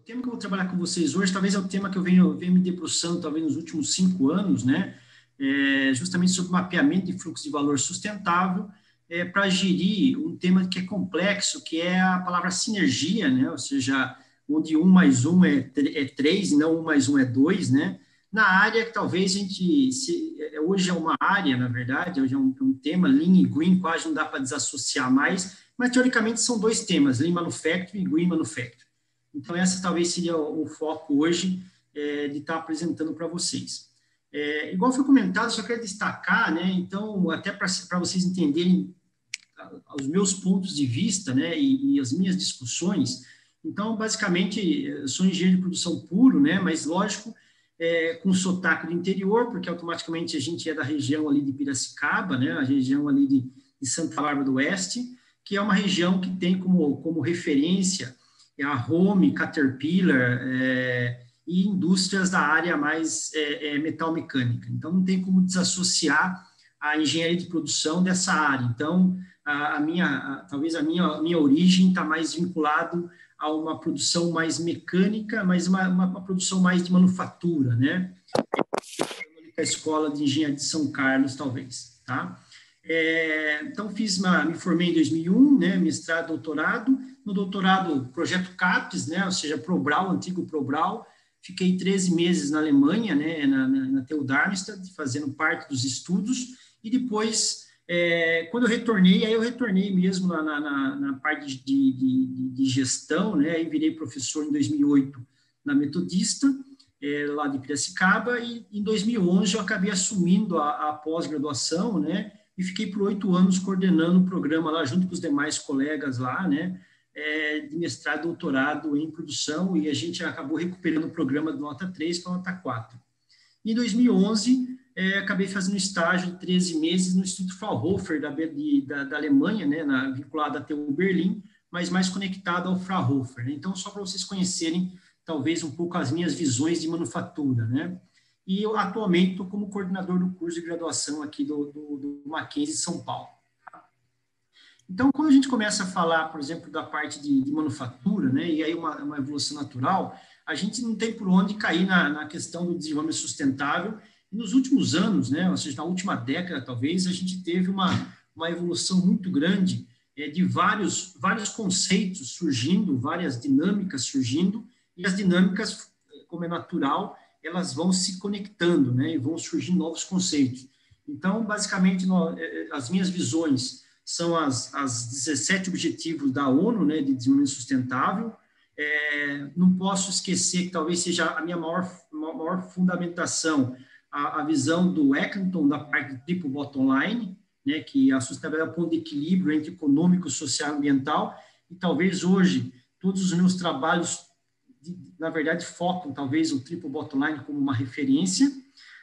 tema que eu vou trabalhar com vocês hoje, talvez é o tema que eu venho me debruçando, talvez nos últimos 5 anos, né? Justamente sobre mapeamento de fluxo de valor sustentável, para gerir um tema que é complexo, que é a palavra sinergia, né? Ou seja, onde 1 mais 1 é 3 e não 1 mais 1 é 2, né? Na área que talvez a gente, hoje é uma área, na verdade, hoje é um tema, Lean e Green, quase não dá para desassociar mais, mas teoricamente são 2 temas, Lean Manufacturing e Green Manufacturing. Então, essa talvez seria o foco hoje de estar apresentando para vocês. Igual foi comentado, só quero destacar, né, então, até para vocês entenderem os meus pontos de vista, né, e as minhas discussões. Então, basicamente, eu sou engenheiro de produção puro, né, mas, lógico, com sotaque do interior, porque automaticamente a gente é da região ali de Piracicaba, né, a região ali de Santa Bárbara do Oeste, que é uma região que tem como referência a Home, Caterpillar e indústrias da área mais metal-mecânica. Então, não tem como desassociar a engenharia de produção dessa área. Então, talvez a minha origem está mais vinculado a uma produção mais mecânica, mas uma produção mais de manufatura, né? A Escola de Engenharia de São Carlos, talvez, tá? Então, me formei em 2001, né, mestrado, doutorado. No doutorado, projeto CAPES, né, ou seja, Probral, antigo Probral. Fiquei 13 meses na Alemanha, né, na TU Darmstadt, fazendo parte dos estudos. E depois, quando eu retornei mesmo na parte de gestão, né, e virei professor em 2008 na Metodista, lá de Piracicaba, e em 2011 eu acabei assumindo a pós-graduação, né, e fiquei por 8 anos coordenando o programa lá, junto com os demais colegas lá, né, de mestrado e doutorado em produção, e a gente acabou recuperando o programa de nota 3 para nota 4. Em 2011, acabei fazendo estágio de 13 meses no Instituto Fraunhofer da Alemanha, né, vinculado à TU Berlim, mas mais conectado ao Fraunhofer, né? Então, só para vocês conhecerem, talvez, um pouco as minhas visões de manufatura, né? E eu, atualmente, estou como coordenador do curso de graduação aqui do Mackenzie, São Paulo. Então, quando a gente começa a falar, por exemplo, da parte de manufatura, né, e aí uma evolução natural, a gente não tem por onde cair na questão do desenvolvimento sustentável. E nos últimos anos, né, ou seja, na última década, talvez, a gente teve uma evolução muito grande de vários conceitos surgindo, várias dinâmicas surgindo, e as dinâmicas, como é natural, elas vão se conectando, né, e vão surgir novos conceitos. Então, basicamente, as minhas visões são as 17 objetivos da ONU, né, de desenvolvimento sustentável. Não posso esquecer que talvez seja a minha maior fundamentação, a visão do Eckington, da parte do Triple Bottom Line, né, que a sustentabilidade é o ponto de equilíbrio entre econômico, social e ambiental, e talvez hoje todos os meus trabalhos, na verdade, focam talvez o Triple Bottom Line como uma referência,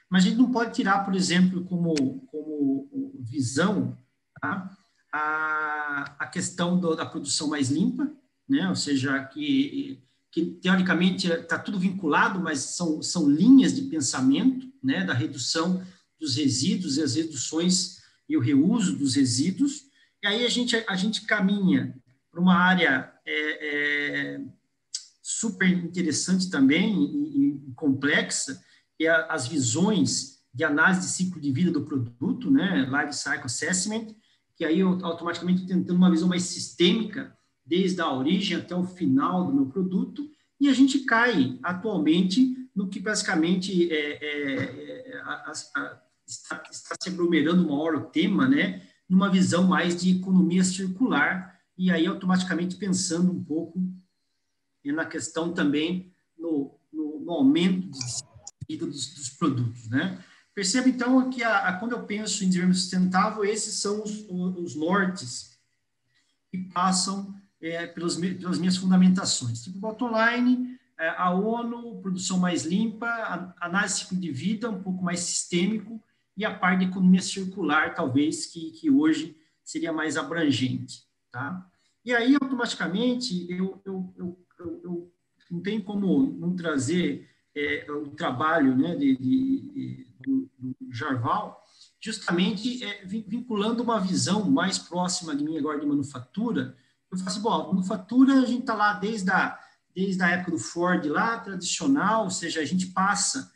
mas a gente não pode tirar, por exemplo, como visão, tá, a questão da produção mais limpa, né? Ou seja, que teoricamente está tudo vinculado, mas são linhas de pensamento, né? Da redução dos resíduos e as reduções e o reuso dos resíduos. E aí a gente caminha para uma área super interessante também e complexa, que é as visões de análise de ciclo de vida do produto, né? Life Cycle Assessment, que aí eu automaticamente tentando uma visão mais sistêmica, desde a origem até o final do meu produto, e a gente cai atualmente no que basicamente está se aglomerando uma hora o tema, né, numa visão mais de economia circular, e aí automaticamente pensando um pouco na questão também no aumento de vida dos produtos, né. Perceba, então, que quando eu penso em desenvolvimento sustentável, esses são os nortes que passam pelas minhas fundamentações. Tipo, bottom line, a ONU, produção mais limpa, análise de ciclo de vida, um pouco mais sistêmico, e a parte de economia circular, talvez, que hoje seria mais abrangente. Tá? E aí, automaticamente, eu não tenho como não trazer o trabalho, né, do Jarval, justamente vinculando uma visão mais próxima de mim agora de manufatura. Eu falo assim, bom, a manufatura a gente está lá desde desde a época do Ford lá, tradicional, ou seja, a gente passa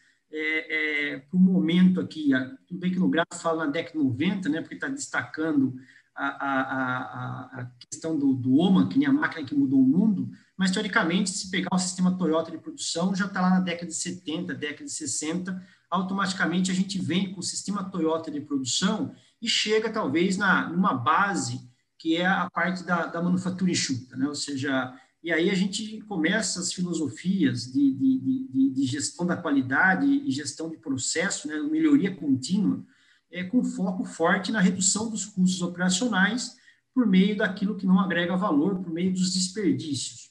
para um momento aqui, tudo bem que no gráfico fala na década de 90, né, porque está destacando a questão do OMA, que nem a máquina que mudou o mundo, mas, teoricamente, se pegar o sistema Toyota de produção, já está lá na década de 70, década de 60, automaticamente a gente vem com o sistema Toyota de produção e chega, talvez, numa base que é a parte da manufatura enxuta, né? Ou seja, e aí a gente começa as filosofias de gestão da qualidade e gestão de processo, né? Melhoria contínua, com foco forte na redução dos custos operacionais por meio daquilo que não agrega valor, por meio dos desperdícios.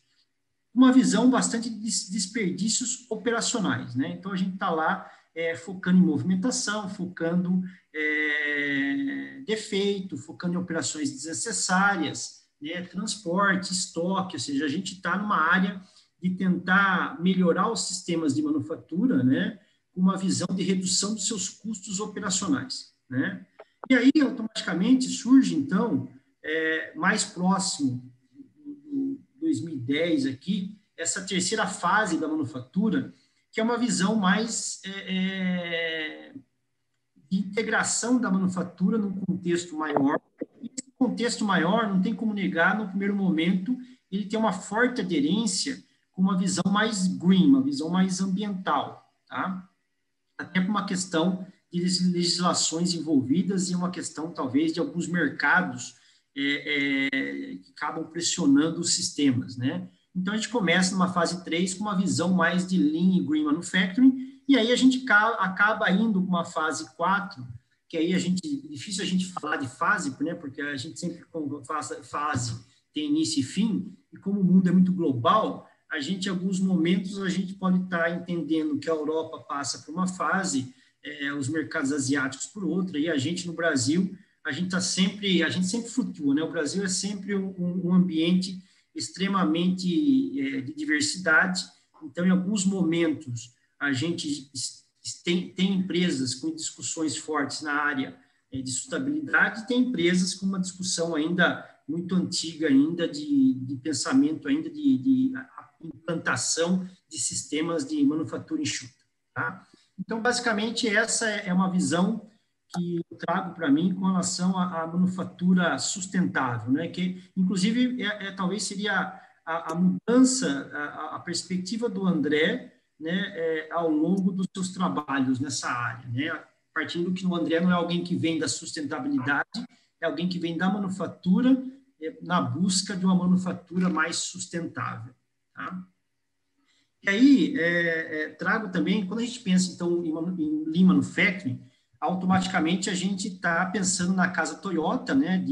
Uma visão bastante de desperdícios operacionais, né? Então, a gente está lá focando em movimentação, focando defeito, focando em operações desnecessárias, né? Transporte, estoque, ou seja, a gente está numa área de tentar melhorar os sistemas de manufatura, né? Com uma visão de redução dos seus custos operacionais, né? E aí, automaticamente, surge, então, mais próximo 2010 aqui, essa terceira fase da manufatura, que é uma visão mais de integração da manufatura num contexto maior. E esse contexto maior, não tem como negar, no primeiro momento, ele tem uma forte aderência com uma visão mais green, uma visão mais ambiental, tá? Até por uma questão de legislações envolvidas e uma questão, talvez, de alguns mercados que acabam pressionando os sistemas, né? Então, a gente começa numa fase 3 com uma visão mais de Lean e Green Manufacturing, e aí a gente acaba indo para uma fase 4, que aí difícil a gente falar de fase, né? Porque a gente sempre, quando faz fase, tem início e fim, e como o mundo é muito global, em alguns momentos, a gente pode estar entendendo que a Europa passa por uma fase, os mercados asiáticos por outra, e a gente, no Brasil, a gente sempre flutua, né? O Brasil é sempre um ambiente extremamente de diversidade, então, em alguns momentos, a gente tem empresas com discussões fortes na área de sustentabilidade, e tem empresas com uma discussão ainda muito antiga, ainda de pensamento, ainda de implantação de sistemas de manufatura enxuta, tá? Então, basicamente, essa é uma visão que eu trago para mim com relação à manufatura sustentável, né? Que, inclusive, talvez seria a mudança, a perspectiva do André, né, ao longo dos seus trabalhos nessa área, né? Partindo que o André não é alguém que vem da sustentabilidade, é alguém que vem da manufatura, na busca de uma manufatura mais sustentável, tá? E aí, trago também, quando a gente pensa, então, em Lean Manufacturing, automaticamente a gente está pensando na casa Toyota, né,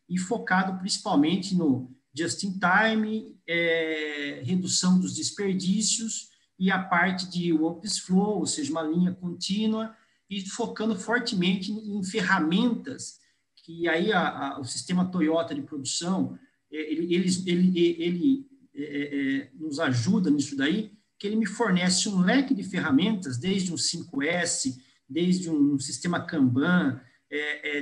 e focado principalmente no just-in-time, redução dos desperdícios e a parte de One-Piece Flow, ou seja, uma linha contínua, e focando fortemente em ferramentas que aí o sistema Toyota de produção, ele nos ajuda nisso daí, que ele me fornece um leque de ferramentas, desde um 5S, desde um sistema Kanban,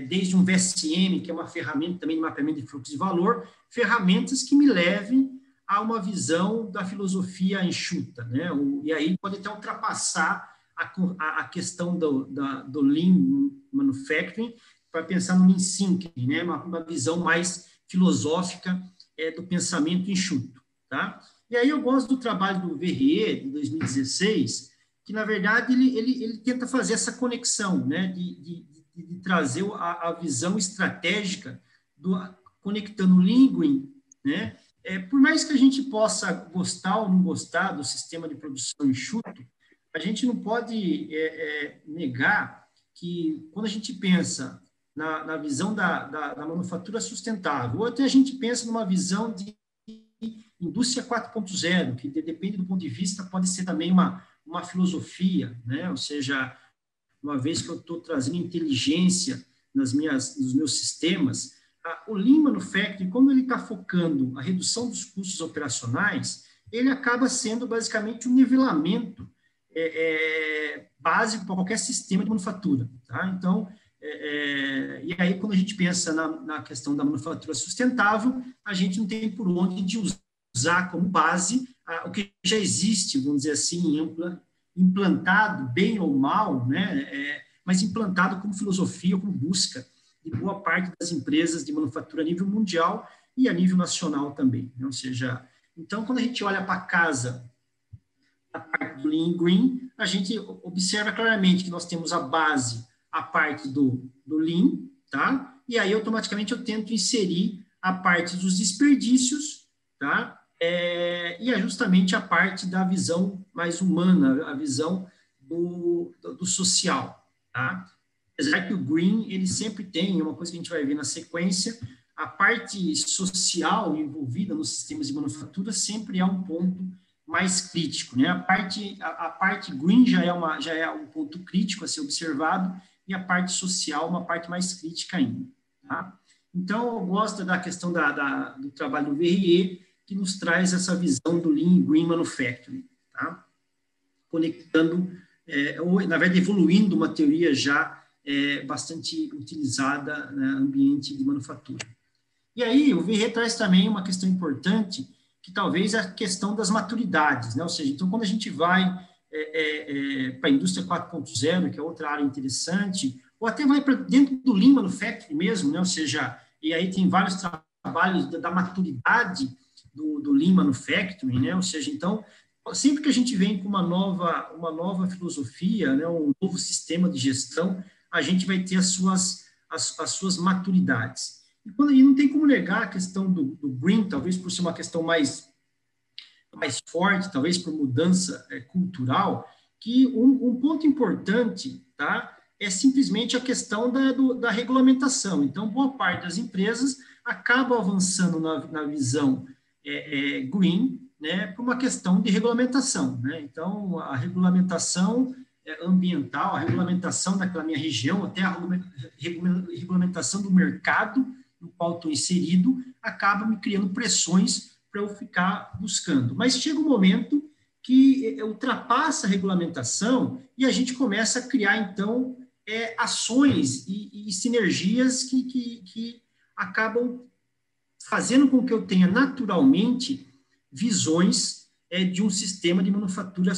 desde um VSM, que é uma ferramenta também de mapeamento de fluxo de valor, ferramentas que me levem a uma visão da filosofia enxuta, né? E aí pode até ultrapassar a questão do Lean Manufacturing para pensar no Lean Thinking, né? Uma visão mais filosófica do pensamento enxuto, tá? E aí eu gosto do trabalho do Verrier, de 2016, que, na verdade, ele tenta fazer essa conexão, né, de trazer a visão estratégica, conectando o Lean Green, né? Por mais que a gente possa gostar ou não gostar do sistema de produção enxuto, a gente não pode negar que, quando a gente pensa na visão da manufatura sustentável, ou até a gente pensa numa visão de indústria 4.0, que depende do ponto de vista, pode ser também uma filosofia, né? Ou seja, uma vez que eu estou trazendo inteligência nos meus sistemas, o Lean Manufacturing, como ele está focando a redução dos custos operacionais, ele acaba sendo basicamente um nivelamento básico para qualquer sistema de manufatura, tá? Então, e aí, quando a gente pensa na questão da manufatura sustentável, a gente não tem por onde de usar usar como base o que já existe, vamos dizer assim, implantado, bem ou mal, né, mas implantado como filosofia, como busca de boa parte das empresas de manufatura a nível mundial e a nível nacional também, né? Ou seja, então, quando a gente olha para casa, a parte do Lean Green, a gente observa claramente que nós temos a base, a parte do Lean, tá? E aí, automaticamente, eu tento inserir a parte dos desperdícios, tá? E é justamente a parte da visão mais humana, a visão do social, tá? Apesar que o Green, ele sempre tem, uma coisa que a gente vai ver na sequência, a parte social envolvida nos sistemas de manufatura sempre é um ponto mais crítico, né? A parte Green já é um ponto crítico a ser observado, e a parte social uma parte mais crítica ainda, tá? Então, eu gosto da questão do trabalho do VRE, que nos traz essa visão do Lean Green Manufacturing, tá? Conectando, ou, na verdade, evoluindo uma teoria já bastante utilizada no ambiente de manufatura. E aí, o VRE traz também uma questão importante, que talvez é a questão das maturidades, né? Ou seja, então, quando a gente vai para a indústria 4.0, que é outra área interessante, ou até vai para dentro do Lean Manufacturing mesmo, né? Ou seja, e aí tem vários trabalhos da maturidade do Lean Manufacturing, né? Ou seja, então, sempre que a gente vem com uma nova filosofia, né, um novo sistema de gestão, a gente vai ter as suas maturidades. E não tem como negar a questão do Green, talvez por ser uma questão mais forte, talvez por mudança cultural, que um ponto importante, tá, é simplesmente a questão da regulamentação. Então, boa parte das empresas acaba avançando na visão Green, né, por uma questão de regulamentação, né? Então, a regulamentação ambiental, a regulamentação daquela minha região, até a regulamentação do mercado no qual estou inserido, acaba me criando pressões para eu ficar buscando. Mas chega um momento que ultrapassa a regulamentação e a gente começa a criar, então, ações e sinergias que acabam fazendo com que eu tenha naturalmente visões de um sistema de manufatura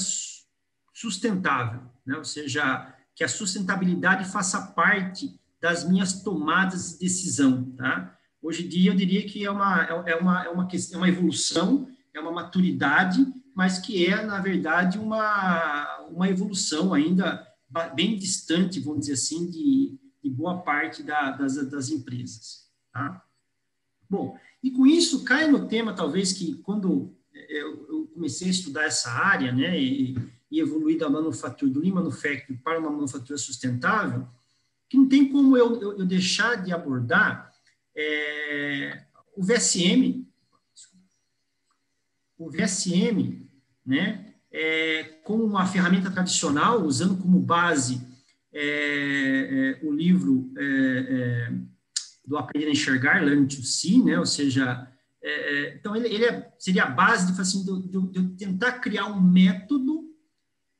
sustentável, né? Ou seja, que a sustentabilidade faça parte das minhas tomadas de decisão, tá? Hoje em dia eu diria que é uma evolução, é uma maturidade, mas que na verdade, uma evolução ainda bem distante, vamos dizer assim, de boa parte das empresas, tá? Bom, e com isso cai no tema, talvez, que quando eu comecei a estudar essa área, né, e evoluir da manufatura, do Lean Manufacturing para uma manufatura sustentável, que não tem como eu deixar de abordar o VSM, né, como uma ferramenta tradicional, usando como base o livro do Aprender a Enxergar, Learn to See, né? Ou seja, então ele seria a base de eu tentar criar um método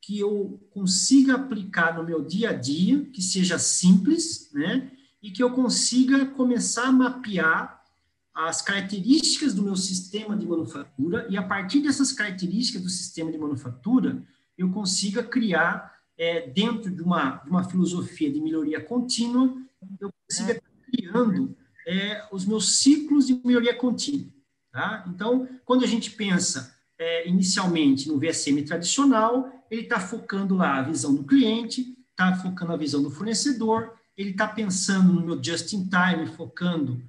que eu consiga aplicar no meu dia a dia, que seja simples, né? E que eu consiga começar a mapear as características do meu sistema de manufatura, e a partir dessas características do sistema de manufatura, eu consiga criar, dentro de uma filosofia de melhoria contínua, eu consiga criando os meus ciclos de melhoria contínua, tá? Então, quando a gente pensa inicialmente no VSM tradicional, ele está focando lá a visão do cliente, está focando a visão do fornecedor, ele está pensando no meu just-in-time, focando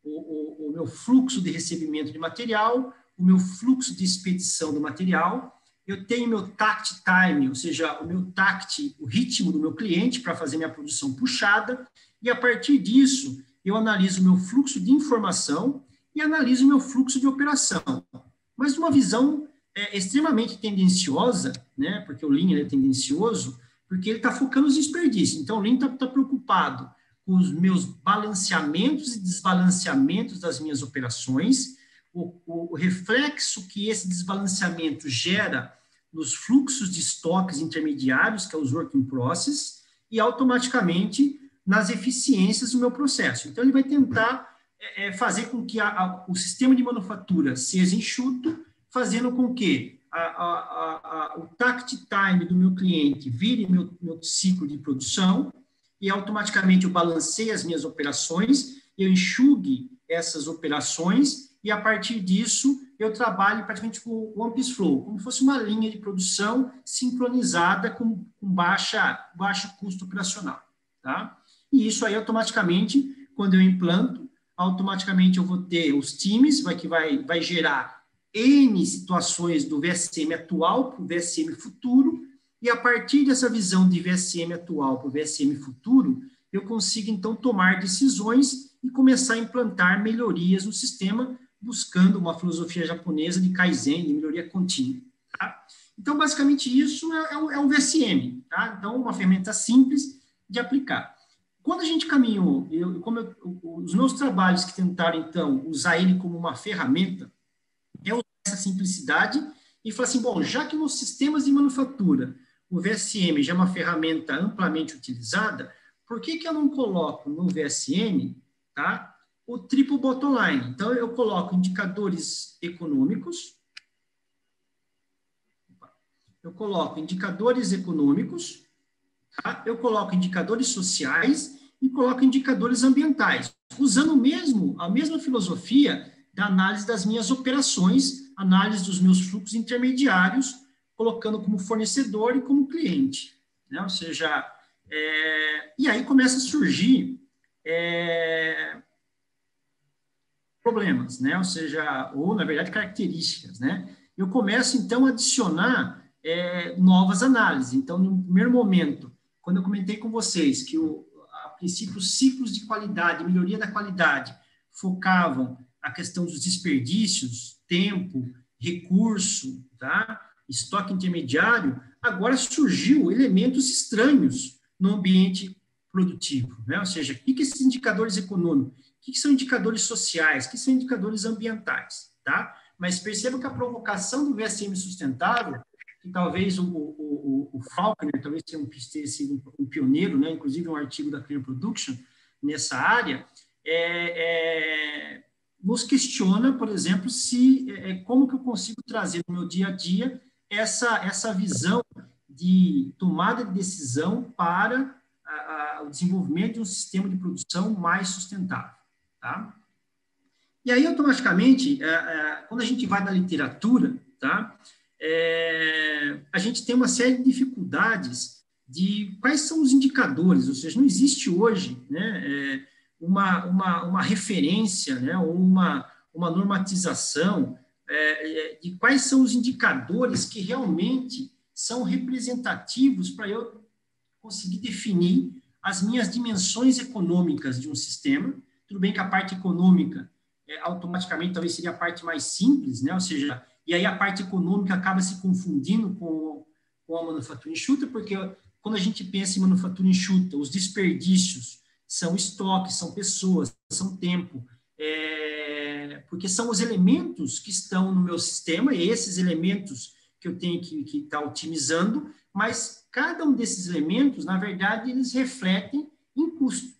o meu fluxo de recebimento de material, o meu fluxo de expedição do material. Eu tenho meu tact time, ou seja, o ritmo do meu cliente para fazer minha produção puxada, e a partir disso, eu analiso o meu fluxo de informação e analiso o meu fluxo de operação. Mas uma visão extremamente tendenciosa, né? Porque o Lean é tendencioso, porque ele está focando nos desperdícios. Então, o Lean está preocupado com os meus balanceamentos e desbalanceamentos das minhas operações, o reflexo que esse desbalanceamento gera nos fluxos de estoques intermediários, que é os work in process, e automaticamente nas eficiências do meu processo. Então, ele vai tentar fazer com que o sistema de manufatura seja enxuto, fazendo com que o takt time do meu cliente vire meu ciclo de produção e automaticamente eu balanceie as minhas operações, eu enxugue essas operações e, a partir disso, eu trabalho praticamente com o One Piece Flow, como se fosse uma linha de produção sincronizada com baixo custo operacional. Tá? E isso aí, automaticamente, quando eu implanto, automaticamente eu vou ter os times, que vai gerar N situações do VSM atual para o VSM futuro, e a partir dessa visão de VSM atual para o VSM futuro, eu consigo, então, tomar decisões e começar a implantar melhorias no sistema, buscando uma filosofia japonesa de Kaizen, de melhoria contínua. Tá? Então, basicamente, isso é o VSM. Tá? Então, uma ferramenta simples de aplicar. Quando a gente caminhou, os meus trabalhos que tentaram, então, usar ele como uma ferramenta, é usar essa simplicidade e falar assim, bom, já que nos sistemas de manufatura o VSM já é uma ferramenta amplamente utilizada, por que eu não coloco no VSM, tá, o triple bottom line? Então, eu coloco indicadores econômicos, tá? Eu coloco indicadores sociais e coloco indicadores ambientais, usando a mesma filosofia da análise das minhas operações, análise dos meus fluxos intermediários, colocando como fornecedor e como cliente. Né? Ou seja, e aí começa a surgir problemas, né? Ou seja, na verdade, características. Né? Eu começo, então, a adicionar novas análises. Então, no primeiro momento, quando eu comentei com vocês que, a princípio, os ciclos de qualidade, melhoria da qualidade, focavam a questão dos desperdícios, tempo, recurso, tá? Estoque intermediário, agora surgiu elementos estranhos no ambiente produtivo, né? Ou seja, o que esses indicadores econômicos, o que são indicadores sociais, o que são indicadores ambientais, tá? Mas perceba que a provocação do VSM sustentável, que talvez o Faulkner talvez tenha sido um pioneiro, né? Inclusive um artigo da Clear Production nessa área, nos questiona, por exemplo, como que eu consigo trazer no meu dia a dia essa visão de tomada de decisão para o desenvolvimento de um sistema de produção mais sustentável. Tá? E aí, automaticamente, quando a gente vai na literatura, tá? A gente tem uma série de dificuldades de quais são os indicadores, ou seja, não existe hoje, né, uma referência, né, ou uma normatização de quais são os indicadores que realmente são representativos para eu conseguir definir as minhas dimensões econômicas de um sistema. Tudo bem que a parte econômica, automaticamente, talvez seria a parte mais simples, né, ou seja, e aí a parte econômica acaba se confundindo com a manufatura enxuta, porque quando a gente pensa em manufatura enxuta, os desperdícios são estoque, são pessoas, são tempo, porque são os elementos que estão no meu sistema, e esses elementos que eu tenho que estar otimizando, mas cada um desses elementos, na verdade, eles refletem em custo.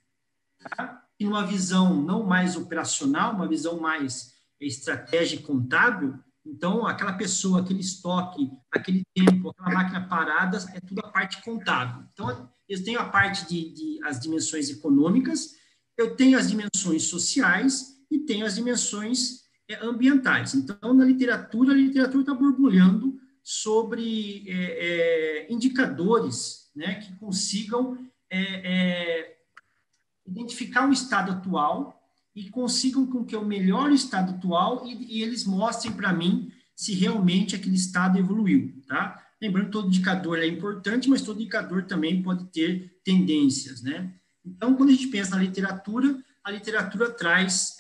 Tá? E uma visão não mais operacional, uma visão mais estratégica e contábil, então, aquela pessoa, aquele estoque, aquele tempo, aquela máquina parada, é tudo a parte contábil. Então, eu tenho a parte as dimensões econômicas, eu tenho as dimensões sociais e tenho as dimensões ambientais. Então, na literatura, a literatura está borbulhando sobre indicadores, né, que consigam identificar o estado atual e consigam com que eu melhore o estado atual e eles mostrem para mim se realmente aquele estado evoluiu, tá? Lembrando que todo indicador é importante, mas todo indicador também pode ter tendências, né? Então, quando a gente pensa na literatura, a literatura traz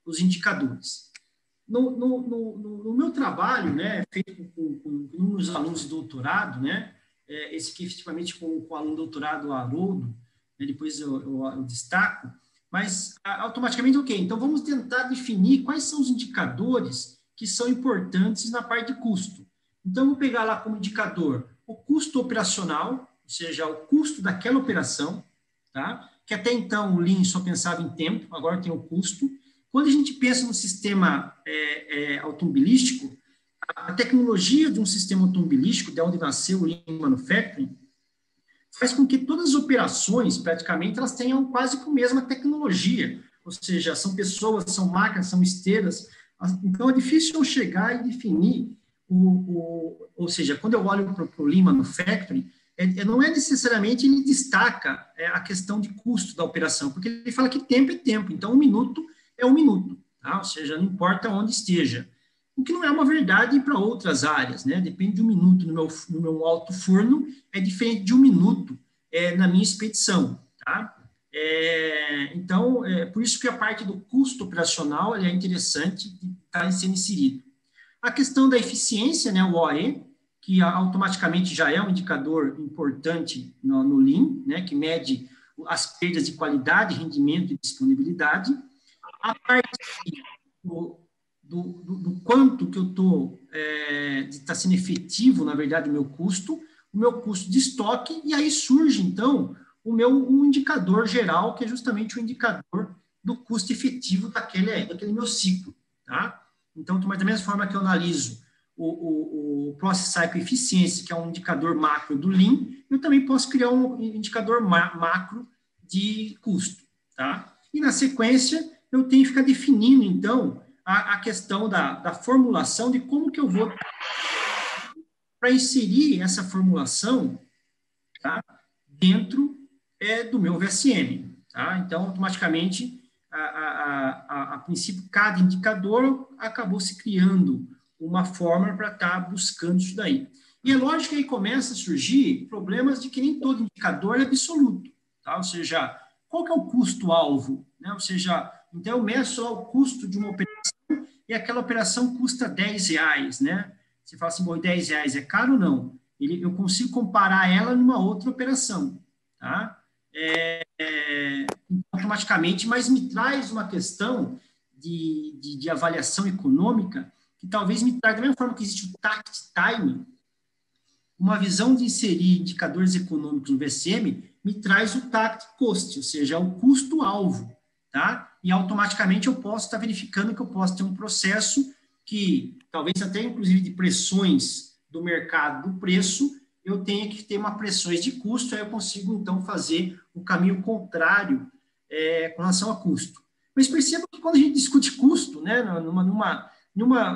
os indicadores. No meu trabalho, né, feito com inúmeros alunos de doutorado, né, esse aqui efetivamente com o aluno doutorado Haroldo, né, depois eu destaco, mas automaticamente, ok, então vamos tentar definir quais são os indicadores que são importantes na parte de custo. Então, eu vou pegar lá como indicador o custo operacional, ou seja, o custo daquela operação, tá? que até então o Lean só pensava em tempo, agora tem o custo. Quando a gente pensa no sistema automobilístico, a tecnologia de um sistema automobilístico, de onde nasceu o Lean Manufacturing, faz com que todas as operações, praticamente, elas tenham quase que a mesma tecnologia, ou seja, são pessoas, são máquinas, são esteiras, então é difícil eu chegar e definir, ou seja, quando eu olho para o Lean Manufacturing, não é necessariamente ele destaca a questão de custo da operação, porque ele fala que tempo é tempo, então 1 minuto é 1 minuto, tá? Ou seja, não importa onde esteja. O que não é uma verdade para outras áreas, né? Depende de 1 minuto no meu alto forno, é diferente de 1 minuto na minha expedição, tá? Então, por isso que a parte do custo operacional é interessante de estar sendo inserido. A questão da eficiência, né, o OE, que automaticamente já é um indicador importante no Lean, né, que mede as perdas de qualidade, rendimento e disponibilidade. A parte do quanto que eu estou de estar sendo efetivo, na verdade, o meu custo de estoque, e aí surge, então, um indicador geral, que é justamente o indicador do custo efetivo daquele meu ciclo, tá? Então, da mesma forma que eu analiso o Process Cycle Eficiência, que é um indicador macro do Lean, eu também posso criar um indicador macro de custo, tá? E, na sequência, eu tenho que ficar definindo, então, a questão da formulação, de como que eu vou para inserir essa formulação, tá, dentro do meu VSM. Tá? Então, automaticamente, a princípio, cada indicador acabou se criando uma forma para estar buscando isso daí. E é lógico que aí começa a surgir problemas de que nem todo indicador é absoluto. Tá? Ou seja, qual que é o custo-alvo? Né? Ou seja, então eu meço lá o custo de uma operação e aquela operação custa R$10, né? Você fala assim, bom, R$10 é caro ou não? Eu consigo comparar ela numa outra operação, tá? Automaticamente, mas me traz uma questão de avaliação econômica que talvez me traga, da mesma forma que existe o tact time, uma visão de inserir indicadores econômicos no VSM me traz o tact cost, ou seja, o custo-alvo, tá? E automaticamente eu posso estar verificando que eu posso ter um processo que, talvez até inclusive de pressões do mercado do preço, eu tenha que ter uma pressões de custo, aí eu consigo, então, fazer o caminho contrário com relação a custo. Mas perceba que quando a gente discute custo, né, numa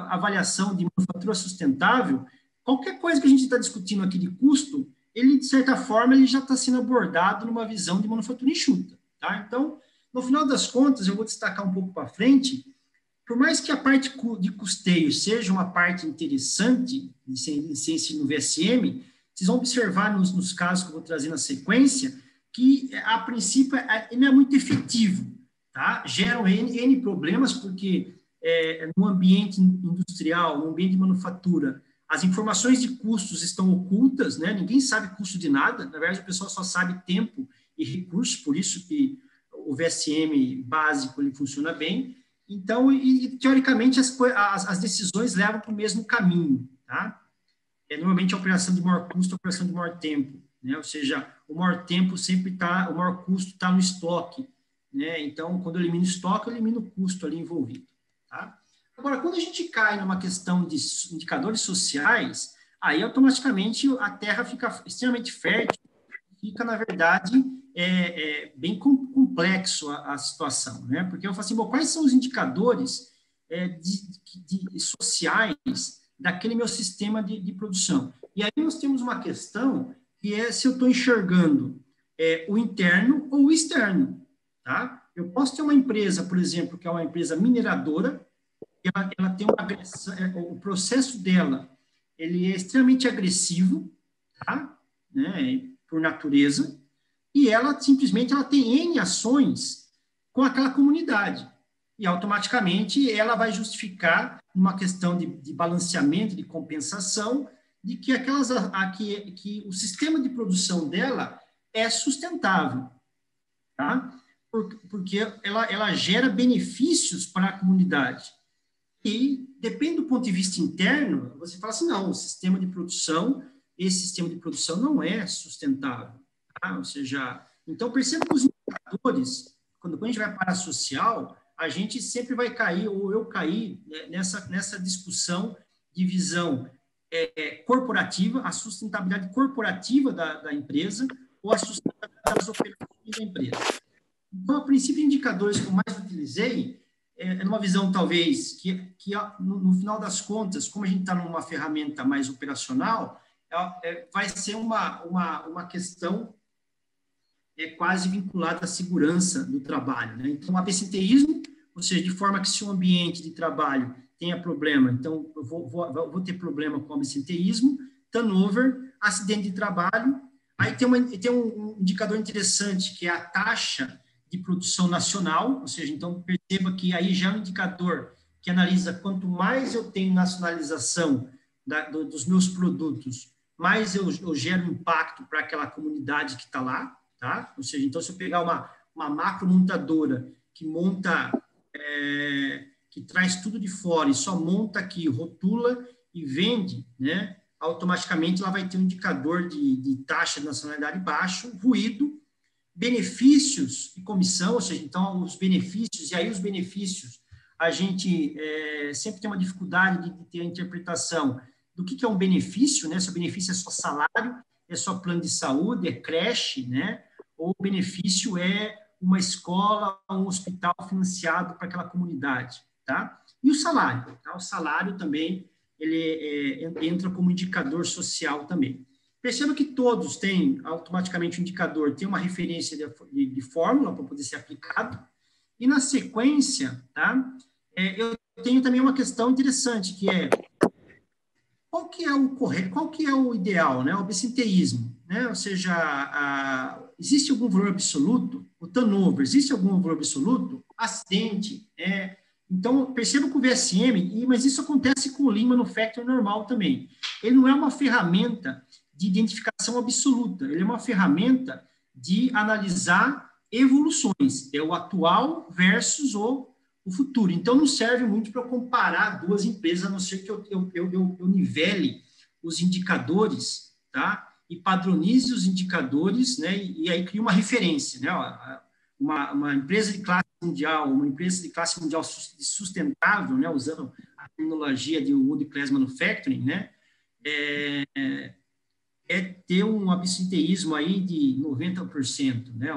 avaliação de manufatura sustentável, qualquer coisa que a gente está discutindo aqui de custo, ele, de certa forma, ele já está sendo abordado numa visão de manufatura enxuta, tá? Então, no final das contas, eu vou destacar um pouco para frente, por mais que a parte de custeio seja uma parte interessante de ser no VSM, vocês vão observar nos casos que eu vou trazer na sequência, que, a princípio, ele não é muito efetivo, tá? Geram N problemas, porque no ambiente industrial, no ambiente de manufatura, as informações de custos estão ocultas, né? Ninguém sabe custo de nada, na verdade, o pessoal só sabe tempo e recursos, por isso que o VSM básico ele funciona bem. Então, teoricamente, as decisões levam para o mesmo caminho, tá? Normalmente, a operação de maior custo é a operação de maior tempo, né? Ou seja, o maior tempo sempre está, o maior custo está no estoque, né? Então, quando eu elimino estoque, eu elimino o custo ali envolvido, tá? Agora, quando a gente cai numa questão de indicadores sociais, aí automaticamente a terra fica extremamente fértil, fica, na verdade, bem complexo a situação, né? Porque eu falo assim, bom, quais são os indicadores sociais daquele meu sistema de produção? E aí nós temos uma questão que é se eu estou enxergando o interno ou o externo, tá? Eu posso ter uma empresa, por exemplo, que é uma empresa mineradora, ela tem uma agressão, o processo dela, ele é extremamente agressivo, tá? Né? Por natureza, e ela simplesmente tem N ações com aquela comunidade. E automaticamente ela vai justificar uma questão de balanceamento, de compensação, de que, que o sistema de produção dela é sustentável, tá? Porque ela gera benefícios para a comunidade. E depende do ponto de vista interno, você fala assim, não, esse sistema de produção não é sustentável. Tá? Ou seja, então perceba que os indicadores, quando a gente vai para a social, a gente sempre vai cair, ou eu caí, né, nessa discussão de visão corporativa, a sustentabilidade corporativa da empresa ou a sustentabilidade das operações da empresa. Então, a princípio, indicadores que eu mais utilizei numa visão, talvez, que no final das contas, como a gente está numa ferramenta mais operacional, vai ser uma questão quase vinculada à segurança do trabalho, né? Então, absenteísmo, ou seja, de forma que se um ambiente de trabalho tenha problema, então eu vou ter problema com absenteísmo, turnover, acidente de trabalho. Aí tem um indicador interessante, que é a taxa de produção nacional, ou seja, então perceba que aí já é um indicador que analisa quanto mais eu tenho nacionalização dos meus produtos, mais eu gero impacto para aquela comunidade que está lá, tá? Ou seja, então se eu pegar uma macro montadora que monta, que traz tudo de fora e só monta aqui, rotula e vende, né? Automaticamente ela vai ter um indicador de taxa de nacionalidade baixo, ruído, benefícios e comissão, ou seja, então os benefícios, e aí os benefícios, a gente sempre tem uma dificuldade de ter a interpretação do que é um benefício, né? Se o benefício é só salário, é só plano de saúde, é creche, né? Ou o benefício é uma escola, um hospital financiado para aquela comunidade, tá? E o salário, tá? O salário também, ele entra como indicador social também. Perceba que todos têm automaticamente um indicador, tem uma referência de fórmula para poder ser aplicado, e na sequência, tá? Eu tenho também uma questão interessante, que é qual que é o correto, qual que é o ideal, né? O absenteísmo, né? Ou seja, existe algum valor absoluto? O turnover, existe algum valor absoluto? Acidente, Então, perceba que o VSM, mas isso acontece com o Lean Manufacturing normal também. Ele não é uma ferramenta de identificação absoluta, ele é uma ferramenta de analisar evoluções, é o atual versus o futuro. Então, não serve muito para eu comparar duas empresas, a não ser que eu nivele os indicadores, tá? E padronize os indicadores, né? E aí cria uma referência, né? Uma empresa de classe mundial, uma empresa de classe mundial sustentável, né? Usando a terminologia de Wood Class Manufacturing, né? Ter um absenteísmo aí de 90%, né?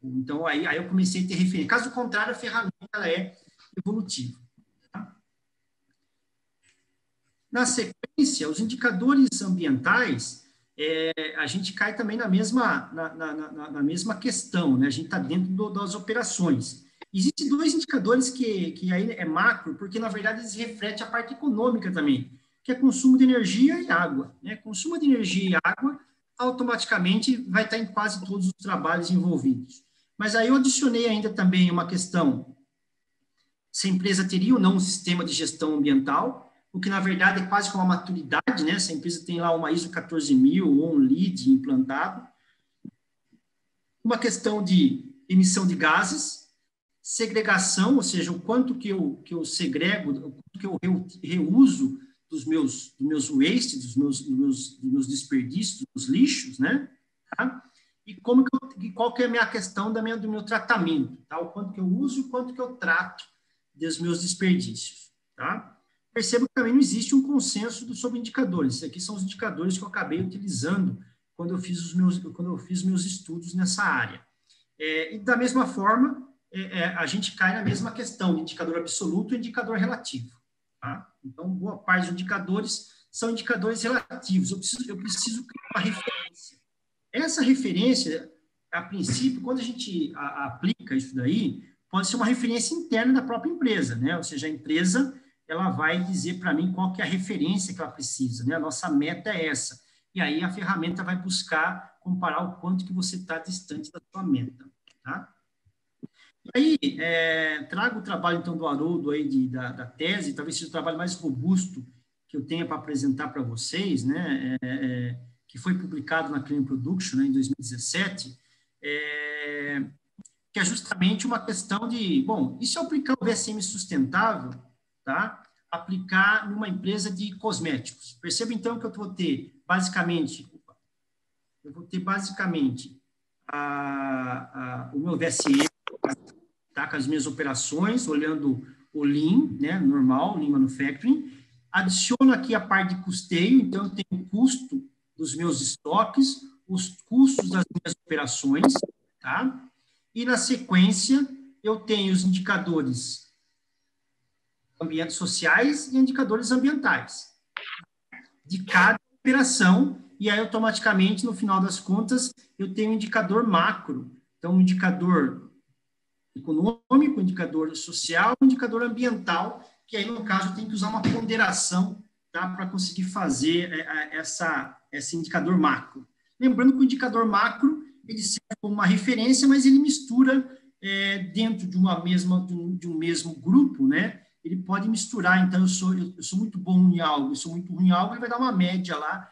Então, aí eu comecei a ter referência. Caso contrário, a ferramenta ela é evolutiva. Tá? Na sequência, os indicadores ambientais, a gente cai também na mesma questão, né? A gente está dentro das operações. Existem dois indicadores que aí é macro, porque, na verdade, eles refletem a parte econômica também, que é consumo de energia e água, né? Consumo de energia e água, automaticamente, vai estar em quase todos os trabalhos envolvidos. Mas aí eu adicionei ainda também uma questão, se a empresa teria ou não um sistema de gestão ambiental, o que, na verdade, é quase como uma maturidade, né? Se a empresa tem lá uma ISO 14000 ou um LEED implantado. Uma questão de emissão de gases, segregação, ou seja, o quanto que eu segrego, o quanto que eu reuso dos meus wastes, dos meus desperdícios, dos lixos, né? Tá? E qual que é a minha questão do meu tratamento, tá? O quanto que eu uso e o quanto que eu trato dos meus desperdícios, tá? Perceba que também não existe um consenso sobre indicadores. Esses aqui são os indicadores que eu acabei utilizando quando eu fiz meus estudos nessa área. E da mesma forma, a gente cai na mesma questão de indicador absoluto e indicador relativo. Tá? Então, boa parte dos indicadores são indicadores relativos. Eu preciso criar uma referência. Essa referência, a princípio, quando a gente aplica isso daí, pode ser uma referência interna da própria empresa, né? Ou seja, a empresa ela vai dizer para mim qual que é a referência que ela precisa, né? A nossa meta é essa. E aí a ferramenta vai buscar comparar o quanto que você está distante da sua meta, tá? E aí, trago o trabalho, então, do Haroldo aí da tese, talvez seja o trabalho mais robusto que eu tenha para apresentar para vocês, né? Que foi publicado na Clean Production, né, em 2017, que é justamente uma questão de, bom, e se eu aplicar o VSM sustentável, tá? Aplicar numa empresa de cosméticos. Perceba, então, que eu vou ter, basicamente, o meu VSM, tá, com as minhas operações, olhando o Lean, né, normal, Lean Manufacturing. Adiciono aqui a parte de custeio, então eu tenho o custo dos meus estoques, os custos das minhas operações, tá? E na sequência eu tenho os indicadores ambientes sociais e indicadores ambientais de cada operação, e aí automaticamente, no final das contas, eu tenho um indicador macro, então um indicador econômico, um indicador social, um indicador ambiental, que aí, no caso, eu tenho que usar uma ponderação, tá, para conseguir fazer esse indicador macro. Lembrando que o indicador macro, ele serve como uma referência, mas ele mistura dentro de um mesmo grupo, né? Ele pode misturar, então eu sou muito bom em algo, eu sou muito ruim em algo, ele vai dar uma média lá,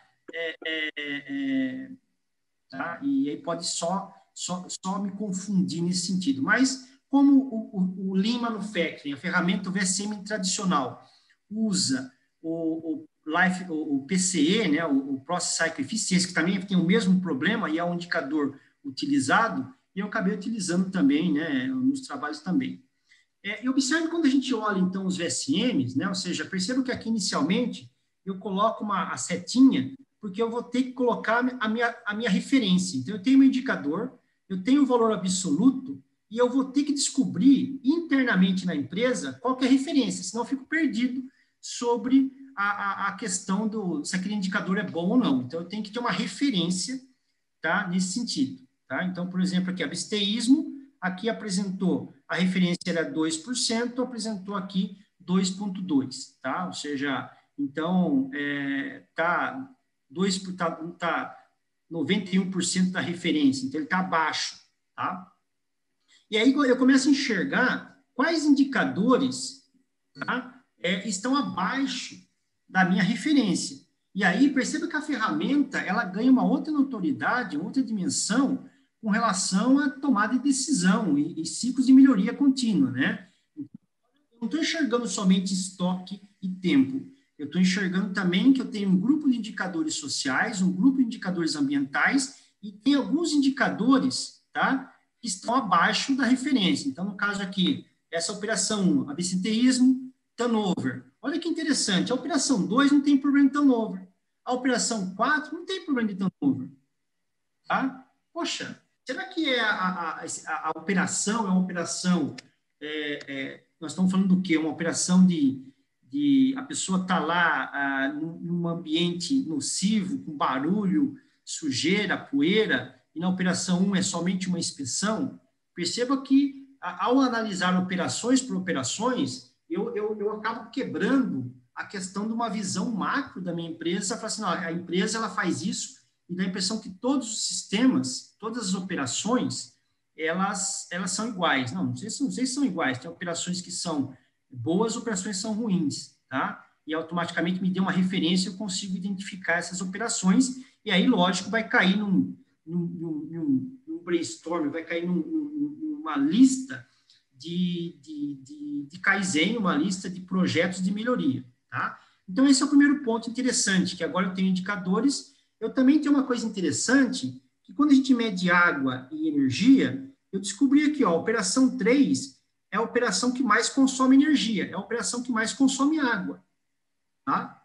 tá? E aí pode só me confundir nesse sentido. Mas, como o Lean Manufacturing, a ferramenta VSM tradicional, usa o PCE, né, o Process Cycle Efficiency, que também tem o mesmo problema e é um indicador utilizado, e eu acabei utilizando também, né, nos trabalhos também. E observe quando a gente olha, então, os VSMs, né, ou seja, perceba que aqui, inicialmente, eu coloco a setinha, porque eu vou ter que colocar a minha referência. Então, eu tenho um indicador, eu tenho um valor absoluto, e eu vou ter que descobrir internamente na empresa qual que é a referência, senão eu fico perdido sobre a questão se aquele indicador é bom ou não. Então, eu tenho que ter uma referência, tá, nesse sentido. Tá? Então, por exemplo, aqui, absteísmo, aqui apresentou, a referência era 2%, apresentou aqui 2,2%, tá? Ou seja, então, tá 91% da referência, então ele está abaixo, tá? E aí eu começo a enxergar quais indicadores, tá, estão abaixo da minha referência. E aí perceba que a ferramenta ela ganha uma outra notoriedade, uma outra dimensão com relação à tomada de decisão e ciclos de melhoria contínua, né? Eu não estou enxergando somente estoque e tempo. Eu estou enxergando também que eu tenho um grupo de indicadores sociais, um grupo de indicadores ambientais e tem alguns indicadores, tá, que estão abaixo da referência. Então, no caso aqui, essa operação 1, absenteísmo, turnover. Olha que interessante, a operação 2 não tem problema de turnover. A operação 4 não tem problema de turnover. Tá? Poxa, será que a operação é uma operação... nós estamos falando do quê? Uma operação de a pessoa está lá num ambiente nocivo, com barulho, sujeira, poeira, e na operação 1 é somente uma inspeção? Perceba que, ao analisar operações por operações, eu acabo quebrando a questão de uma visão macro da minha empresa, falar assim, não, a empresa ela faz isso, e dá a impressão que todos os sistemas, todas as operações, elas são iguais. Não sei se são iguais, tem operações que são boas, operações que são ruins, tá? E automaticamente me deu uma referência, eu consigo identificar essas operações, e aí, lógico, vai cair num brainstorm, vai cair numa lista de Kaizen, uma lista de projetos de melhoria, tá? Então, esse é o primeiro ponto interessante, que agora eu tenho indicadores. Eu também tenho uma coisa interessante, que quando a gente mede água e energia, eu descobri aqui, ó, a operação 3 é a operação que mais consome energia, é a operação que mais consome água, tá?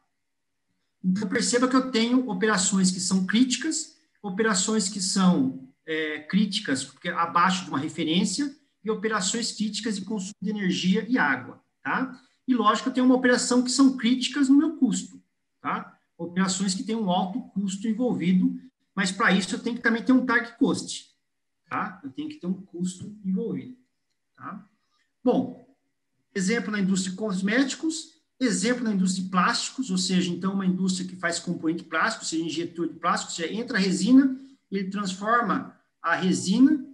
Então, perceba que eu tenho operações que são críticas, operações que são críticas porque abaixo de uma referência e operações críticas de consumo de energia e água, tá? E, lógico, eu tenho uma operação que são críticas no meu custo, tá? Operações que têm um alto custo envolvido, mas para isso eu tenho que também ter um target cost, tá? Eu tenho que ter um custo envolvido, tá? Bom, exemplo na indústria de cosméticos, exemplo na indústria de plásticos, ou seja, então uma indústria que faz componente plástico, seja injetor de plástico, ou seja, entra a resina, ele transforma a resina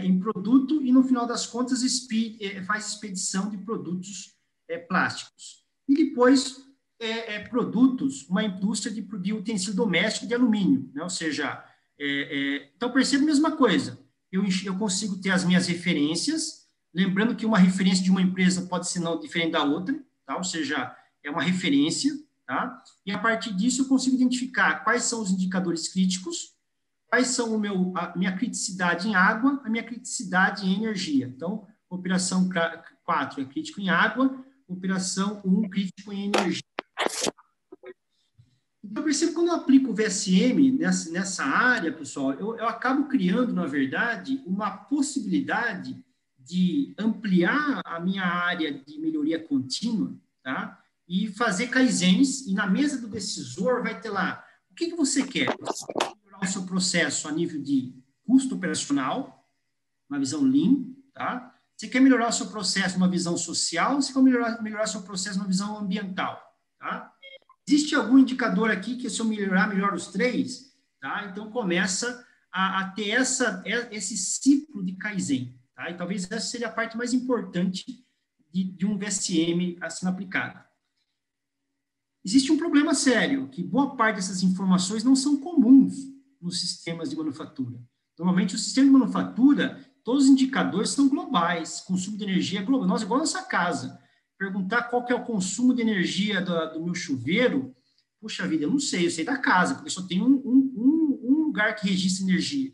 em produto e no final das contas faz expedição de produtos plásticos. E depois produtos, uma indústria de utensílio doméstico de alumínio, né? Ou seja, então perceba a mesma coisa, eu consigo ter as minhas referências, lembrando que uma referência de uma empresa pode ser não diferente da outra, tá? Ou seja, é uma referência, tá? E a partir disso eu consigo identificar quais são os indicadores críticos, quais são a minha criticidade em água, a minha criticidade em energia. Então, operação 4 é crítico em água, operação 1 crítico em energia. Então, eu percebo que quando eu aplico o VSM nessa área, pessoal, eu acabo criando, na verdade, uma possibilidade de ampliar a minha área de melhoria contínua, tá? E fazer kaizens, e na mesa do decisor vai ter lá, o que você quer? Você quer melhorar o seu processo a nível de custo operacional, uma visão Lean, tá? Você quer melhorar o seu processo uma visão social, você quer melhorar o seu processo uma visão ambiental, tá? Existe algum indicador aqui que se eu melhor os três, tá? Então começa a ter esse ciclo de Kaizen, tá? E talvez essa seja a parte mais importante de um VSM a sendo aplicado. Existe um problema sério, que boa parte dessas informações não são comuns nos sistemas de manufatura. Normalmente, o sistema de manufatura, todos os indicadores são globais, consumo de energia é global. Nós, igual a nossa casa, perguntar qual que é o consumo de energia do meu chuveiro, puxa vida, eu não sei, eu sei da casa, porque só tem um lugar que registra energia.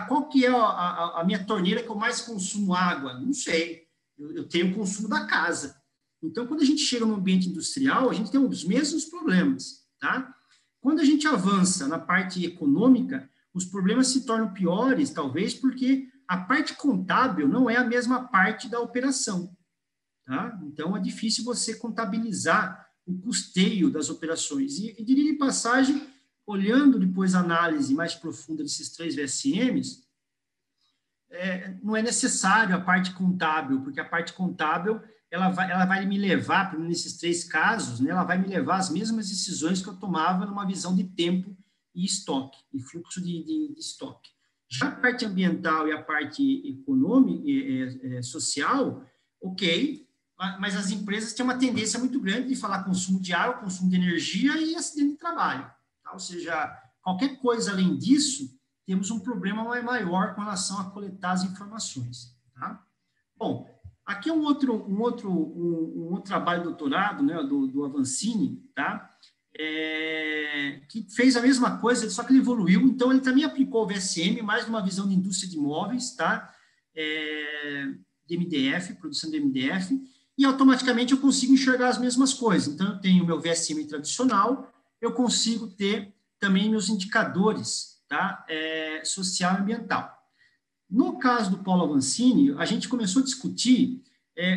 Qual que é a minha torneira que eu mais consumo água? Não sei, eu tenho o consumo da casa. Então, quando a gente chega no ambiente industrial, a gente tem os mesmos problemas, tá? Quando a gente avança na parte econômica, os problemas se tornam piores, talvez, porque a parte contábil não é a mesma parte da operação, tá? Então, é difícil você contabilizar o custeio das operações. E diria de passagem, olhando depois a análise mais profunda desses 3 VSMs, não é necessário a parte contábil, porque a parte contábil ela vai me levar, nesses 3 casos, né, ela vai me levar às mesmas decisões que eu tomava numa visão de tempo e estoque, e fluxo de estoque. Já a parte ambiental e a parte econômica, social, ok, mas as empresas têm uma tendência muito grande de falar consumo de água, consumo de energia e acidente de trabalho. Tá? Ou seja, qualquer coisa além disso, temos um problema maior com relação a coletar as informações. Tá? Bom, aqui é um outro trabalho de doutorado, né, do Avancini, tá? Que fez a mesma coisa, só que ele evoluiu, então ele também aplicou o VSM, mais numa visão de indústria de imóveis, tá? De MDF, produção de MDF, e automaticamente eu consigo enxergar as mesmas coisas. Então, eu tenho o meu VSM tradicional, eu consigo ter também meus indicadores, tá? Social e ambiental. No caso do Paulo Avancini, a gente começou a discutir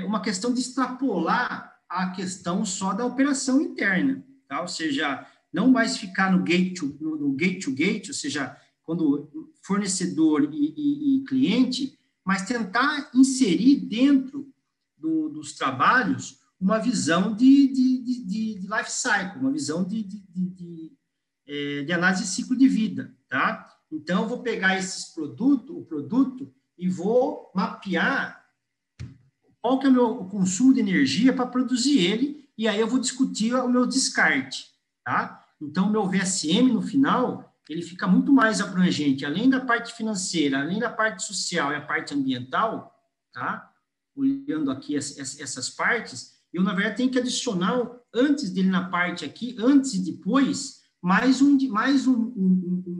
uma questão de extrapolar a questão só da operação interna, tá? Ou seja, não mais ficar no gate to gate, ou seja, quando fornecedor e cliente, mas tentar inserir dentro dos trabalhos uma visão de life cycle, uma visão de análise de ciclo de vida, tá? Então, eu vou pegar o produto, e vou mapear qual que é o consumo de energia para produzir ele, e aí eu vou discutir o meu descarte, tá? Então, o meu VSM, no final, ele fica muito mais abrangente, além da parte financeira, além da parte social e a parte ambiental, tá? Olhando aqui essas partes, eu, na verdade, tenho que adicionar, antes dele na parte aqui, antes e depois, mais um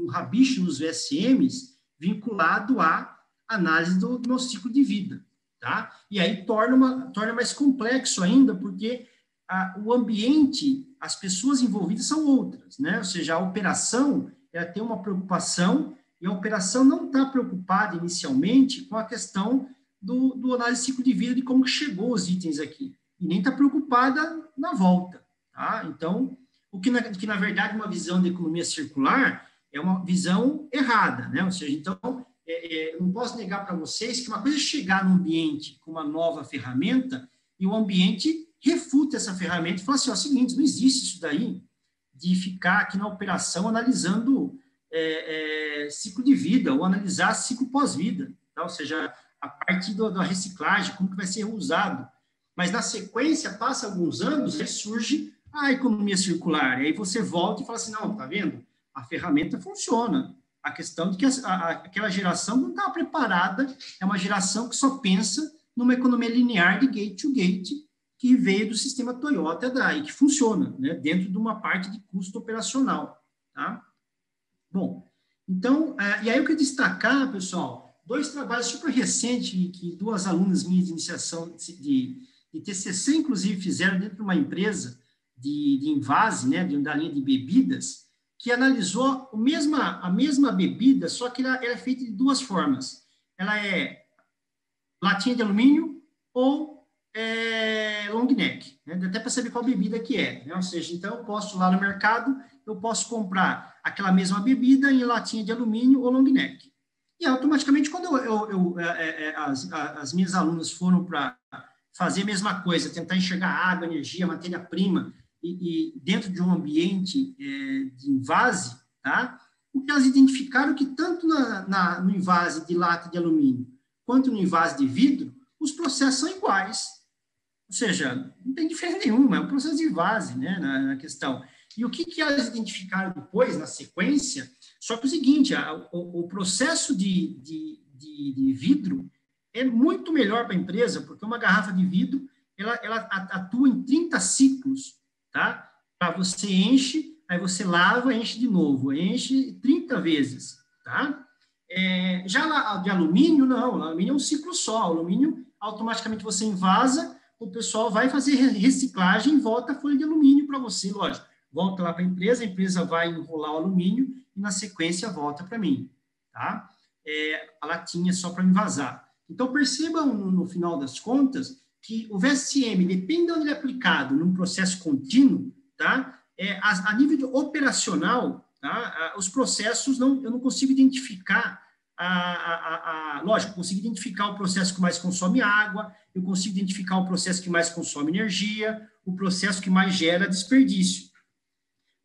rabicho nos VSMs vinculado à análise do meu ciclo de vida, tá? E aí torna mais complexo ainda, porque o ambiente, as pessoas envolvidas são outras, né? Ou seja, a operação, ela tem uma preocupação, e a operação não está preocupada inicialmente com a questão do análise de ciclo de vida, de como chegou os itens aqui, e nem está preocupada na volta, tá? Então, que na verdade uma visão de economia circular é uma visão errada, né? Ou seja, então, eu não posso negar para vocês que uma coisa é chegar no ambiente com uma nova ferramenta e o ambiente refuta essa ferramenta e fala assim, ó, é o seguinte, não existe isso daí de ficar aqui na operação analisando ciclo de vida ou analisar ciclo pós-vida, tá? Ou seja, a parte da reciclagem, como que vai ser usado. Mas na sequência, passa alguns anos, aí surge a economia circular. E aí você volta e fala assim, não, tá vendo? A ferramenta funciona. A questão de que aquela geração não estava preparada, é uma geração que só pensa numa economia linear de gate to gate, que veio do sistema Toyota e que funciona, né, dentro de uma parte de custo operacional. Tá? Bom, Então, e aí eu quero destacar, pessoal, dois trabalhos super recentes que duas alunas minhas de iniciação de TCC, inclusive, fizeram dentro de uma empresa de invase, né, da linha de bebidas, que analisou a mesma bebida, só que ela é feita de duas formas. Ela é latinha de alumínio ou long neck, né? Até para saber qual bebida que é, né? Ou seja, então eu posso lá no mercado, eu posso comprar aquela mesma bebida em latinha de alumínio ou long neck. E automaticamente, quando as minhas alunas foram para fazer a mesma coisa, tentar enxergar água, energia, matéria-prima, e dentro de um ambiente de invase, tá? O que elas identificaram que tanto no invase de lata de alumínio quanto no invase de vidro, os processos são iguais. Ou seja, não tem diferença nenhuma, é um processo de invase, né, na questão. E o que elas identificaram depois, na sequência, só que o seguinte, o processo de vidro é muito melhor para a empresa, porque uma garrafa de vidro, ela atua em 30 ciclos, tá? Para você enche, aí você lava, enche de novo, enche 30 vezes, tá? Já de alumínio, não, o alumínio é um ciclo só, o alumínio, automaticamente você invasa, o pessoal vai fazer reciclagem e volta a folha de alumínio para você, lógico. Volta lá para a empresa vai enrolar o alumínio e, na sequência, volta para mim, tá? A latinha só para envasar. Então, percebam, no final das contas, que o VSM, depende de onde ele é aplicado, num processo contínuo, tá? A nível de operacional, tá? Os processos, eu não consigo identificar lógico, eu consigo identificar o processo que mais consome água, eu consigo identificar o processo que mais consome energia, o processo que mais gera desperdício.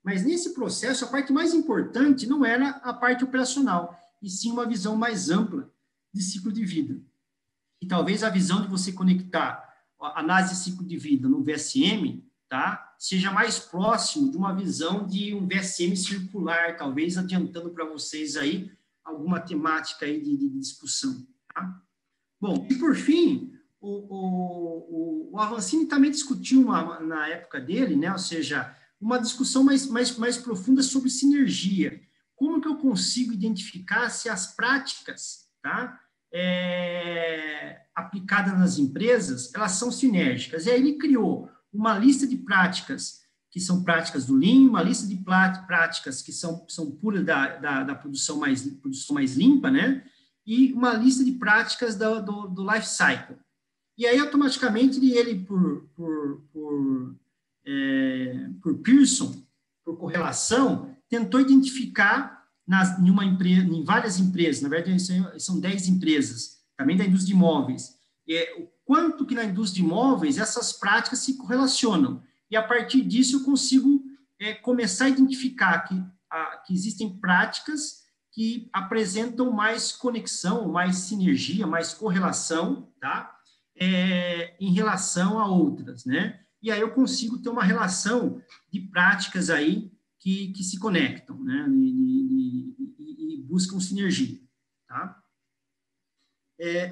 Mas nesse processo, a parte mais importante não era a parte operacional, e sim uma visão mais ampla de ciclo de vida. E talvez a visão de você conectar a análise de ciclo de vida no VSM, tá, seja mais próximo de uma visão de um VSM circular, talvez adiantando para vocês aí alguma temática aí de discussão. Tá? Bom, e por fim, o Avancini também discutiu na época dele, né, ou seja, uma discussão mais profunda sobre sinergia. Como que eu consigo identificar se as práticas, tá, aplicadas nas empresas, elas são sinérgicas? E aí ele criou uma lista de práticas que são práticas do Lean, uma lista de práticas que são puras da produção mais limpa, né? E uma lista de práticas do life cycle. E aí, automaticamente, ele por Pearson, por correlação, tentou identificar em várias empresas, na verdade, são 10 empresas, também da indústria de imóveis, o quanto que na indústria de imóveis essas práticas se correlacionam. E, a partir disso, eu consigo começar a identificar que existem práticas que apresentam mais conexão, mais sinergia, mais correlação, tá? Em relação a outras, né? E aí eu consigo ter uma relação de práticas aí que se conectam, né? E buscam sinergia, tá?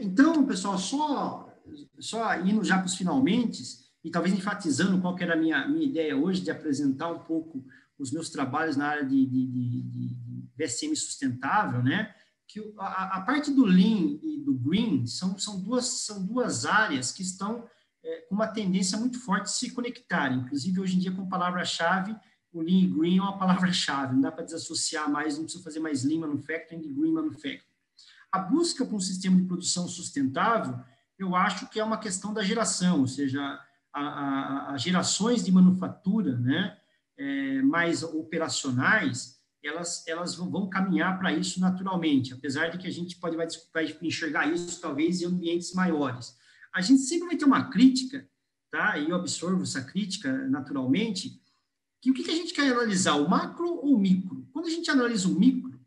Então, pessoal, só indo já para os finalmente, e talvez enfatizando qual que era a minha ideia hoje de apresentar um pouco os meus trabalhos na área de VSM sustentável, né? Que a parte do Lean e do Green são duas áreas que estão com uma tendência muito forte de se conectarem. Inclusive, hoje em dia, com palavra-chave, o Lean e Green é uma palavra-chave, não dá para desassociar mais, não precisa fazer mais Lean Manufacturing e Green Manufacturing. A busca por um sistema de produção sustentável, eu acho que é uma questão da geração, ou seja, as gerações de manufatura, né, mais operacionais, elas vão caminhar para isso naturalmente, apesar de que a gente vai enxergar isso talvez em ambientes maiores. A gente sempre vai ter uma crítica, tá? E eu absorvo essa crítica naturalmente, que o que a gente quer analisar, o macro ou o micro? Quando a gente analisa o micro,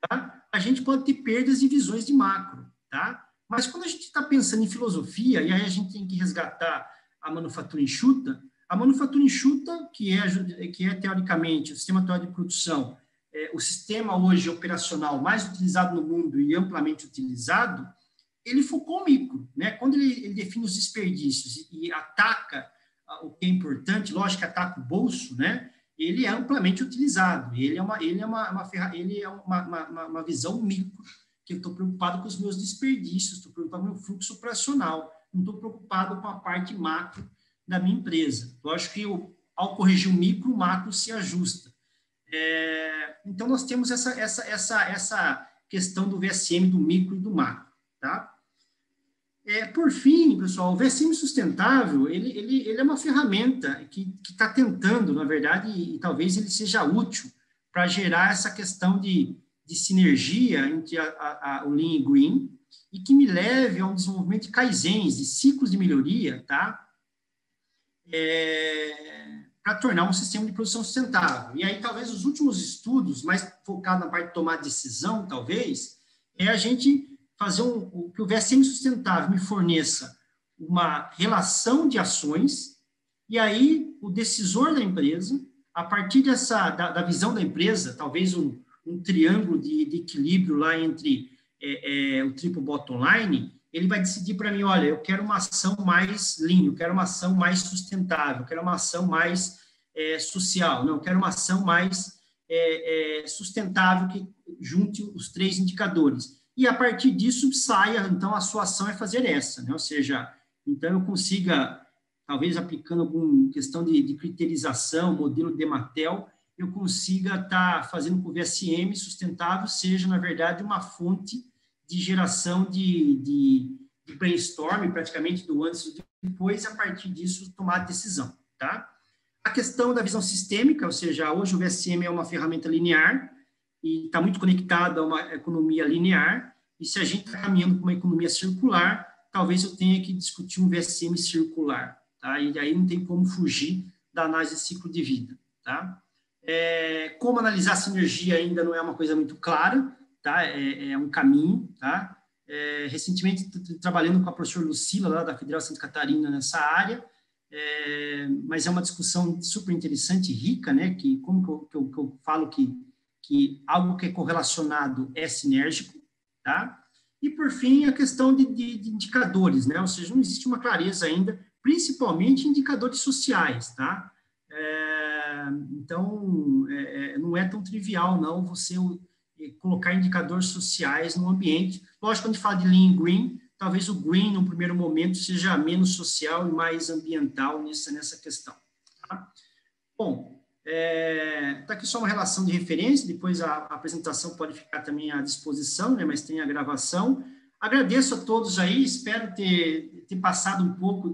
tá? A gente pode ter perdas de visões de macro, tá? Mas quando a gente está pensando em filosofia, e aí a gente tem que resgatar a manufatura enxuta, que é teoricamente o sistema atual de produção, o sistema hoje operacional mais utilizado no mundo e amplamente utilizado, ele focou o micro, né? Quando ele define os desperdícios e ataca o que é importante, lógico que ataca o bolso, né? ele é amplamente utilizado, ele é uma visão micro, que eu estou preocupado com os meus desperdícios, estou preocupado com o meu fluxo operacional, não estou preocupado com a parte macro da minha empresa. Eu acho que ao corrigir o micro, o macro se ajusta. Então, nós temos essa questão do VSM, do micro e do macro, tá? Por fim, pessoal, o VSM sustentável, ele é uma ferramenta que está tentando, na verdade, e talvez ele seja útil para gerar essa questão de sinergia entre o Lean e Green, e que me leve a um desenvolvimento de kaizens, de ciclos de melhoria, tá? Para tornar um sistema de produção sustentável. E aí, talvez, os últimos estudos, mais focados na parte de tomar decisão, talvez, a gente fazer que o VSM sustentável me forneça uma relação de ações, e aí o decisor da empresa, a partir da visão da empresa, talvez um triângulo de equilíbrio lá entre o triple bottom line, ele vai decidir para mim, olha, eu quero uma ação mais lean, eu quero uma ação mais sustentável, eu quero uma ação mais social, não, eu quero uma ação mais sustentável que junte os 3 indicadores. E a partir disso saia, então, a sua ação é fazer essa, né? Ou seja, então eu consiga, talvez aplicando alguma questão de criterização, modelo Dematel, eu consiga estar fazendo com que o VSM sustentável seja, na verdade, uma fonte de geração de brainstorming, praticamente do antes e depois, a partir disso, tomar a decisão, tá? A questão da visão sistêmica, ou seja, hoje o VSM é uma ferramenta linear e está muito conectada a uma economia linear, e se a gente está caminhando para uma economia circular, talvez eu tenha que discutir um VSM circular, tá? E aí não tem como fugir da análise de ciclo de vida, tá? Como analisar a sinergia ainda não é uma coisa muito clara, tá? É um caminho, tá? Recentemente, trabalhando com a professora Lucila, lá da Federal Santa Catarina, nessa área, mas é uma discussão super interessante e rica, né? Que, como que eu falo que algo que é correlacionado é sinérgico, tá? E, por fim, a questão de indicadores, né? Ou seja, não existe uma clareza ainda, principalmente indicadores sociais, tá? Então, não é tão trivial, não, você colocar indicadores sociais no ambiente. Lógico, quando a gente fala de Lean Green, talvez o Green, no primeiro momento, seja menos social e mais ambiental nessa questão. Tá? Bom, está aqui só uma relação de referência, depois a apresentação pode ficar também à disposição, né, mas tem a gravação. Agradeço a todos aí, espero ter passado um pouco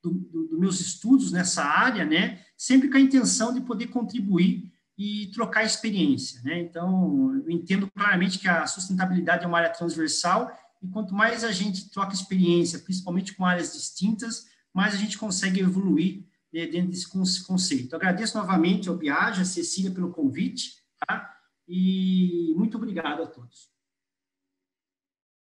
dos meus estudos nessa área, né, sempre com a intenção de poder contribuir e trocar experiência, né? Então, eu entendo claramente que a sustentabilidade é uma área transversal e quanto mais a gente troca experiência, principalmente com áreas distintas, mais a gente consegue evoluir dentro desse conceito. Agradeço novamente ao Biagi, a Cecília pelo convite, tá? E muito obrigado a todos.